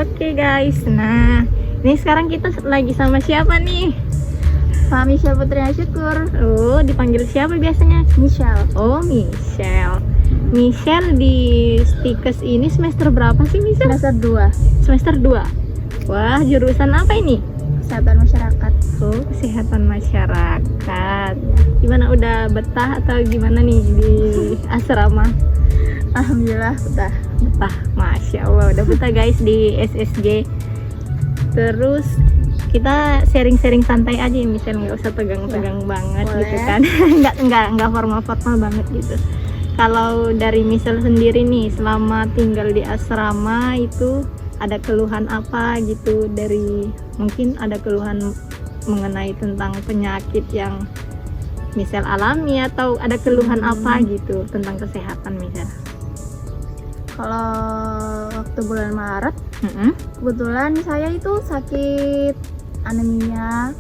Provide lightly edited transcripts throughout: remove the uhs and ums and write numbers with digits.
Oke guys, nah ini sekarang kita lagi sama siapa nih? Fahmi Michelle Putri Syukur. Oh, dipanggil siapa biasanya? Michelle. Oh, Michelle. Michelle di Stikes ini semester berapa sih Michelle? Semester 2. Semester 2. Wah, jurusan apa ini? Kesehatan masyarakat. Oh, kesehatan masyarakat. Gimana, udah betah atau gimana nih di asrama? Alhamdulillah betah. Betah, Masya Allah, udah betah guys di SSG. Terus kita sharing-sharing santai aja ya, misalnya nggak usah tegang-tegang banget boleh. gitu kan. nggak formal-formal banget gitu. Kalau dari Michelle sendiri nih, selama tinggal di asrama itu ada keluhan apa gitu, dari mungkin ada keluhan mengenai tentang penyakit yang Michelle alami, atau ada keluhan apa gitu tentang kesehatan Michelle? Kalau waktu bulan Maret, Mm-mm. kebetulan saya itu sakit anemia.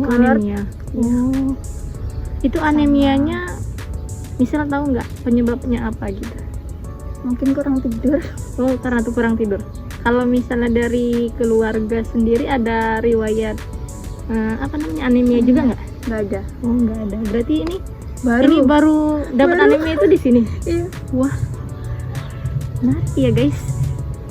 Oh, GERD. anemia. Oh, itu anemianya Michelle tahu nggak penyebabnya apa gitu? Mungkin kurang tidur. Oh, karena tuh kurang tidur. Kalau misalnya dari keluarga sendiri ada riwayat apa namanya, anemia juga nggak? Nggak ada. Oh, nggak ada. Berarti ini Baru. baru dapat Baru. anemia itu di sini. Iya. Wah, nah iya guys.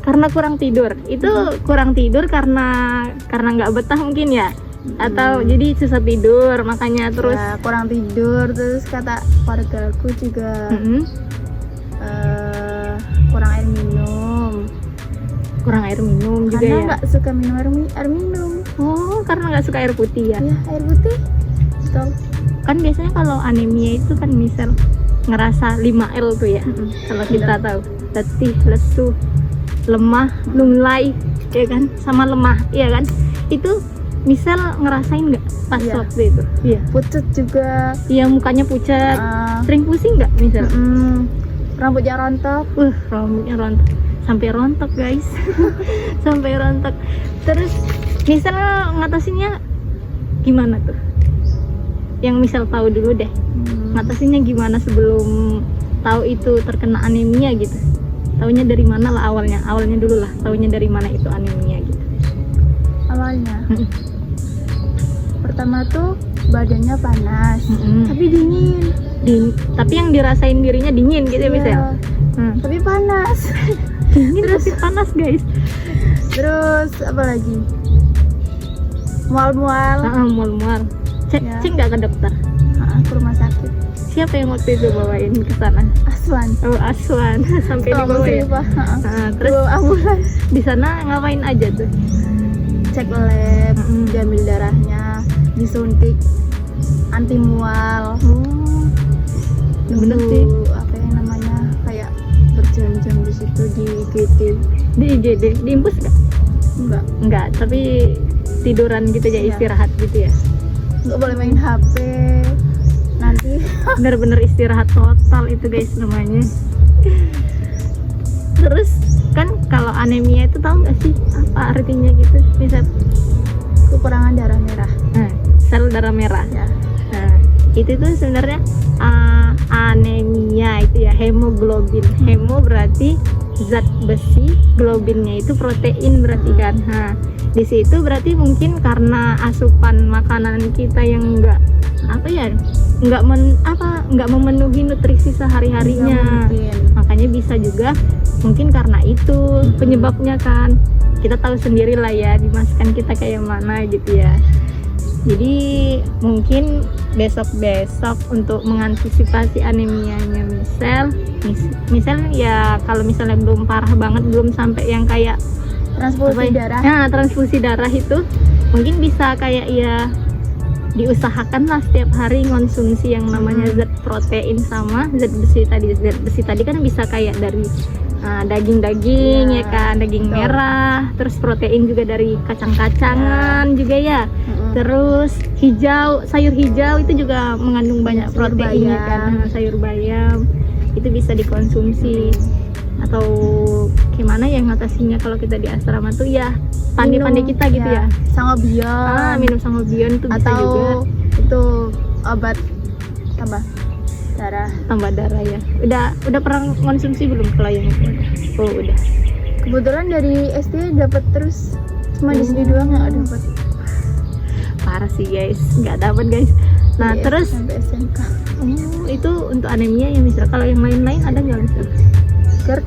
Karena kurang tidur. Itu kurang tidur karena nggak betah mungkin ya? Atau jadi susah tidur makanya terus? Ya, kurang tidur, terus kata keluargaku juga Mm-mm. kurang air minum. Kurang air minum juga Karena ya? nggak suka minum air minum. Oh, karena nggak suka air putih ya? Ya, air putih. Betul. Kan biasanya kalau anemia itu kan misal ngerasa 5L tuh ya. Kalau kita tahu, letih, lesu, lemah, lunglai, ya kan, sama lemah, ya kan. Itu misal ngerasain nggak pas Iya. waktu itu? Iya. Pucat juga. Iya, mukanya pucat. Ah, Sering pusing nggak misal? rambutnya rontok. Rambutnya rontok, sampai rontok guys. Sampai rontok. Terus misal ngatasinnya gimana tuh? Yang misal tahu dulu deh, ngatasinnya gimana sebelum tahu itu terkena anemia gitu. Taunya dari mana lah awalnya dulu lah, taunya dari mana itu anemia gitu. Awalnya Mm-mm. pertama tuh badannya panas, Mm-mm. tapi dingin. Tapi yang dirasain dirinya dingin gitu ya Iya, misal. tapi panas. Dingin tapi panas guys. Terus apa lagi? Mual-mual. Mual-mual. Cek Ya. nggak ke dokter? Ke rumah sakit. Siapa yang waktu itu bawain ke sana? Aswan. Oh, Aswan. Sampai dibawa ya. Terus Terus ambulans. di sana ngapain aja tuh? Cek lab, Mm-mm. diambil darahnya, disuntik anti mual. Bener Itu sih. apa yang namanya, kayak berjam-jam di situ di IGD. Di IGD, diimpus nggak? Enggak, Enggak, tapi tiduran gitu aja, Iya. istirahat gitu ya. enggak boleh main HP. Nanti Bener-bener istirahat total itu guys namanya. Terus kan kalau anemia itu tahu nggak sih apa artinya gitu? Bisa kekurangan darah merah. sel darah merah. Ya. Nah, itu tuh sebenarnya anemia itu ya, hemoglobin. Hemo berarti zat besi, globinnya itu protein berarti kan. Nah, di situ berarti mungkin karena asupan makanan kita yang enggak nggak memenuhi nutrisi sehari-harinya. Mungkin. Makanya bisa juga mungkin karena itu penyebabnya kan. Kita tahu sendiri lah ya dimasukkan kita kayak mana gitu ya. Jadi mungkin besok untuk mengantisipasi anemianya Michelle ya, kalau misalnya belum parah banget, belum sampai yang kayak Transfusi darah. Nah, transfusi darah itu mungkin bisa kayak ya diusahakan lah setiap hari konsumsi yang namanya zat protein sama zat besi tadi. Zat besi tadi kan bisa kayak dari daging-daging ya kan, daging betul. merah, terus protein juga dari kacang-kacangan juga ya. Terus sayur hijau itu juga mengandung banyak sayur protein ya kan. bayam. Sayur bayam itu bisa dikonsumsi. Atau gimana ya ngatasinya kalau kita di asrama tuh ya pandai-pandai kita gitu ya. Sangobion. Minum sangobion tuh bisa Atau juga itu obat tambah darah. tambah darah ya. Udah pernah konsumsi belum kalau yang itu? Oh udah. Kebetulan dari SD dapat terus, cuma di sini doang nggak dapat. Parah sih guys, nggak dapat guys. Nah Dari SD terus sampai SMK. itu untuk anemia ya misal. Kalau yang lain-lain ada nggak misal? GERD.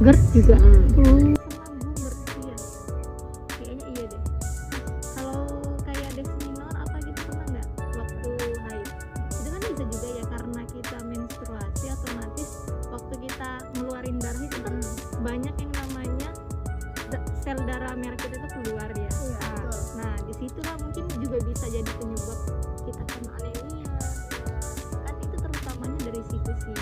GERD juga. Hmm. Lambung berarti ya. Kayaknya iya deh. Kalau kayak desminor apa gitu pernah nggak waktu haid? Itu kan bisa juga ya karena kita menstruasi otomatis waktu kita ngeluarin darah itu kan banyak yang namanya sel darah merah kita itu keluar ya. Iya, betul. Nah disitulah mungkin juga bisa jadi penyebab kita kena anemia. Kan itu terutamanya dari situ sih.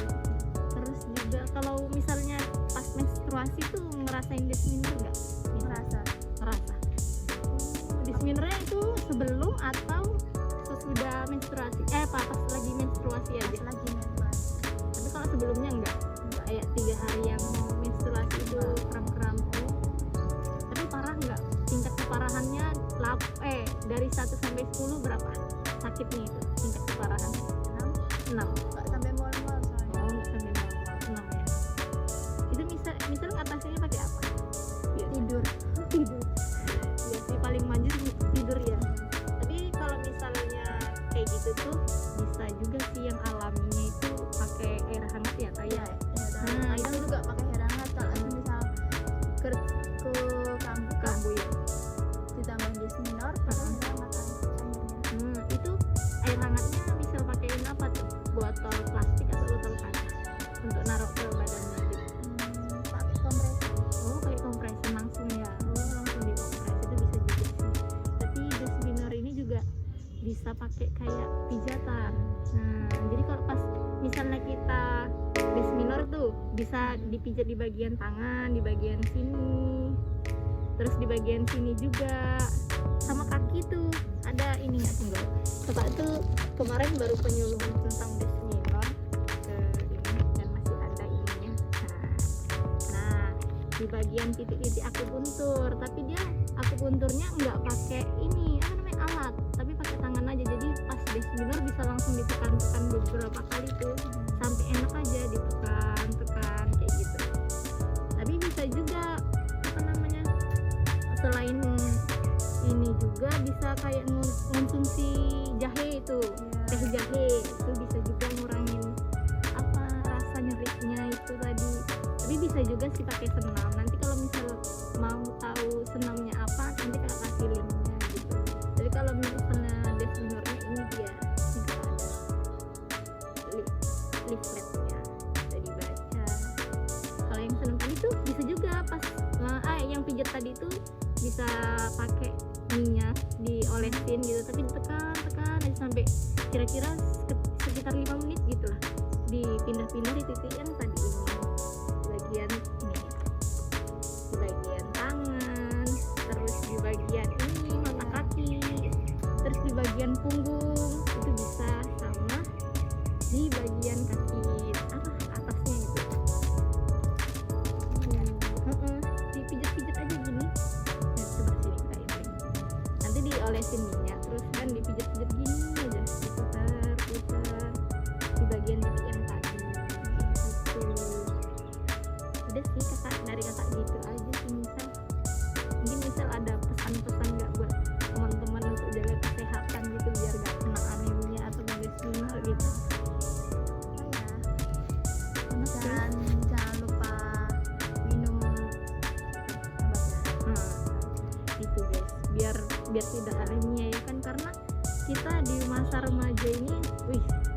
Terus juga kalau misalnya pas menstruasi tuh ngerasain desminor nggak? Merasa. Ngerasa. Desminornya itu sebelum atau sesudah menstruasi? Pas lagi menstruasi aja. Lagi menstruasi. Tapi kalau sebelumnya enggak? Kayak 3 hari yang menstruasi itu kram-kram. Tapi parah enggak? Tingkat keparahannya dari 1 sampai 10 berapa? Sakitnya itu tingkat keparahan? 6. Nggak sampai mual-mual soalnya. Oh, enggak sampai normal. 6 ya. Itu misal ngatasinnya pakai apa? Tidur. Ya sih paling manjur tidur ya. Tapi kalau misalnya kayak gitu tuh bisa juga sih yang alaminya itu pakai air hangat ya kayak. Nah, itu juga pakai air hangat. Kalau misal GERD ke Kambuh ya. ditambah desminor, pakai air hangat airnya. Itu air hangatnya misal pakein apa tuh? Botol plastik atau botol kaca untuk naruh ke badannya gitu. Pakai kompresor. Oh, kayak kompresi langsung ya. Oh, langsung dikompres itu bisa juga sih. Tapi desminor ini juga bisa pakai kayak pijatan. Nah, jadi kalau pas misalnya kita desminor tuh bisa dipijat di bagian tangan, di bagian sini, terus di bagian sini juga, sama kaki tuh ada ini nggak Singgol? Kakak tuh kemarin baru penyuluhan tentang desminor ke ini dan masih ada ininya. Nah, di bagian titik-titik akupuntur, tapi dia akupunturnya nggak pakai ini apa namanya alat, tapi pakai tangan aja. Jadi pas desminor bisa langsung ditekan-tekan beberapa kali tuh sampai enak aja ditekan-tekan kayak gitu. Tapi bisa juga apa namanya selain ini juga bisa kayak konsumsi jahe itu, teh jahe itu bisa juga ngurangin apa rasa nyerinya itu tadi. Tapi bisa juga sih pakai senam. Nanti kalau misal mau tahu senamnya apa nanti kakak kasih linknya gitu. Jadi kalau misalnya desminornya ini dia juga ada leafletnya bisa dibaca. Kalau yang senam tadi tuh bisa juga pas yang pijat tadi tuh bisa pakai minyak diolesin gitu, tapi ditekan aja sampai kira-kira sekitar 5 menit gitu lah, dipindah-pindah di titik yang tadi ini, bagian ini, di bagian tangan, terus di bagian ini mata kaki, terus di bagian punggung itu bisa, sama di bagian kaki atasnya itu. Dipijat-pijat aja gini. Nah, coba sini kayak ini. Nanti diolesin minyak, terus kan dipijat-pijat gini aja, putar di bagian titik yang tadi. Gitu. Udah sih dari kakak gitu aja sih misal. Mungkin misal ada pesan-pesan nggak buat teman-teman untuk jaga kesehatan gitu biar nggak kena anemia atau desminor gitu. Dan jangan lupa minum itu guys, biar tidak anemia ya kan, karena kita di masa remaja ini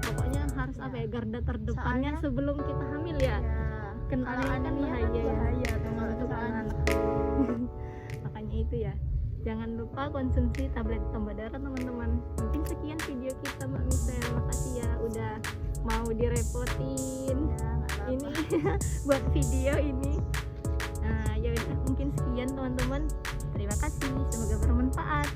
pokoknya harus apa ya, garda terdepannya Soalnya, sebelum kita hamil ya, kena anemia kan bahaya ya kalau untuk anak. Makanya itu ya, jangan lupa konsumsi tablet tambah darah teman-teman. Mungkin sekian video kita Mbak Misel, makasih ya udah mau direpotin ini buat video ini. Nah ya udah, mungkin sekian teman-teman, terima kasih, semoga bermanfaat.